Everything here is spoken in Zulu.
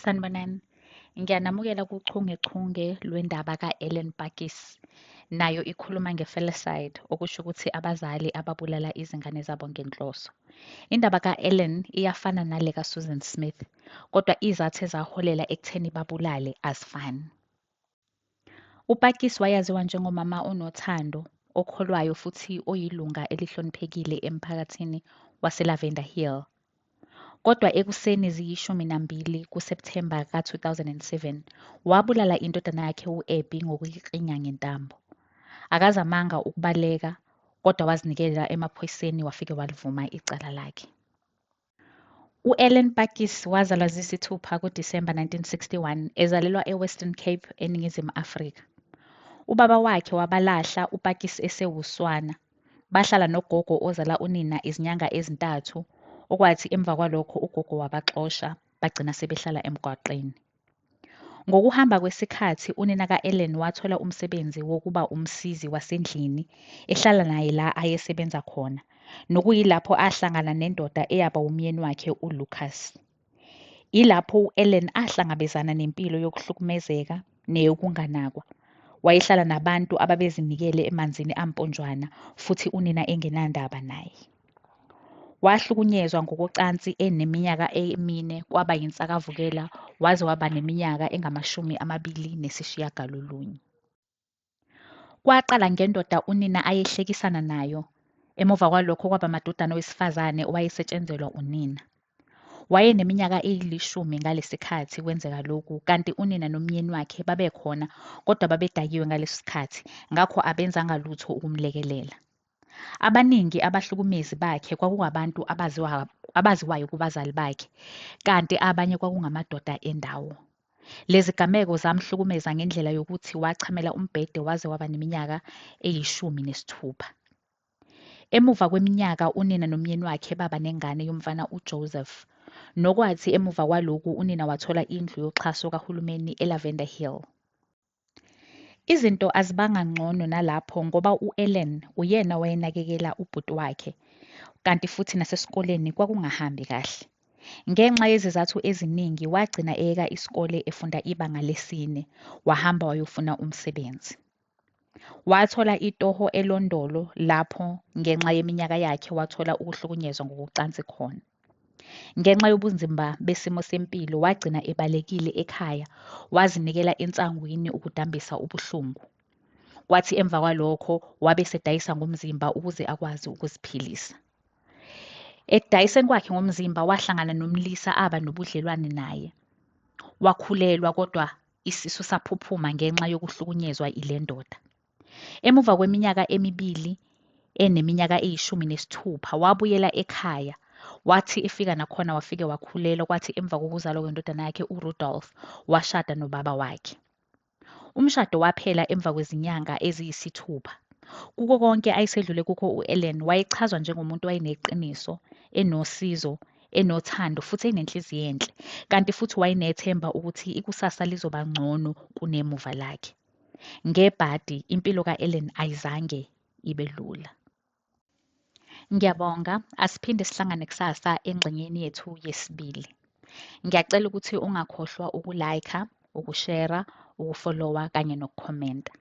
Sanibonani, ngiyanamukela kuchungechunge lwendaba ka-Ellen Pakis. Nayo ikhuluma nge-filicide, okusho ukuthi abazali ababulala izingane zabo ngenhloso. Indaba ka-Ellen iyafana nale ka-Susan Smith, kodwa izathu ezaholela ekutheni babulale azifani. UPakis wayaziwa njengomama onothando, okholwayo futhi oyilunga elihloniphekile emphakathini wase-Lavender Hill. Kodwa ekuseni ziyi-12 kuSepthemba ka-2007 wabulala indodana yakhe u-Abby ngokuyiqinya ngentambo. Akazamanga ukubaleka, kodwa wazinikela emaphoyiseni wafike walivuma icala lakhe. U-Ellen Pakis wazalwa zisi-6 kuDisemba 1961 ezalelwa eWestern Cape, eNingizimu Afrika. Ubaba wakhe wabalahla uPakis esewuswana. Bahlala nogogo ozala unina izinyanga ezintathu, okwathi emva kwalokho ugogo wabaxosha, bagcina sebehlala emgwaqeni. Ngokuhamba kwesikhathi unina ka-Ellen wathola umsebenzi wokuba umsizi wasendlini ehlala naye la ayesebenza khona, nokuyilapho ahlangana nendoda eyaba umyeni wakhe uLucas. Ilapho u-Ellen ahlangabezana nempilo yokuhlukumezeka neyokunganakwa. Wayehlala nabantu ababezinikele emanzini amponjwana futhi unina engenandaba naye. Wahlukunyezwa ngokocansi eneminyaka 4 kwaba yinsakavukela waze waba neminyaka engama-29. Kwaqala ngendoda unina ayehlekisana nayo, emuva kwalokho kwaba amadodana wesifazane owayesetshenzelwa unina. Wayeneminyaka 10 ngalesikhathi kwenzeka lokhu, kanti unina nomyeni wakhe babekhona kodwa babedakiwe ngaleso sikhathi, ngakho abenzanga lutho ukumlekelela. Abaningi abahlukumezi bakhe kwakungabantu abaziwayo kubazali bakhe, kanti abanye kwakungamadoda endawo. Lezi gameko zamhlukumeza ngendlela yokuthi wachamela umbhede waze waba neminyaka eyi-16. Emuva kweminyaka unina nomyeni wakhe baba nengane yomfana uJoseph, nokwathi emuva kwalokhu unina wathola indlu yoxhaso kahulumeni eLavender Hill. Izinto azibanga ngcono nalapho ngoba u-Ellen uyena wayenakekela ubhuti wakhe, kanti futhi nasesikoleni kwakungahambi kahle. Ngenxa yezizathu eziningi wagcina eyeka isikole efunda ibanga lesi-4, wahamba wayofuna umsebenzi. Wathola itoho elondolo lapho ngenxa yeminyaka yakhe wathola ukuhlukunyezwa ngokocansi khona. Ngenxa yobunzima besimo sempilo wagcina ebalekile ekhaya, wazinikela ensangweni ukudambisa ubuhlungu. Kwathi emva kwalokho wabe sedayisa ngomzimba ukuze akwazi ukuziphilisa. Ekudayiseni kwakhe ngomzimba wahlangana nomlisa aba nobudlelwane naye. Wakhulelwa kodwa isisu saphuphuma ngenxa yokuhlukunyezwa ile ndoda. Emuva kweminyaka 2 eneminyaka eyi-16 wabuyela ekhaya. Wathi efika nakhona wafike wakhulelwa, kwathi emva kokuzalwa kwendodana yakhe uRudolph washada nobaba wakhe. Umshado waphela emva kwezinyanga eziyisi-6. Kuko konke ayesedlule kukho u-Ellen wayechazwa njengomuntu owayeneqiniso, enosizo, enothando futhi enenhliziyo enhle, kanti futhi wayenethemba ukuthi ikusasa lizoba ngcono kunemuva lakhe. Ngebhadi impilo ka-Ellen ayizange ibe lula. Ngiyabonga, asiphinde sihlangane kusasa engxenyeni yethu yesibili. Ngiyacela ukuthi ungakhohlwa ukulike, ukushera, ukufollowa kanye nokukhomenta.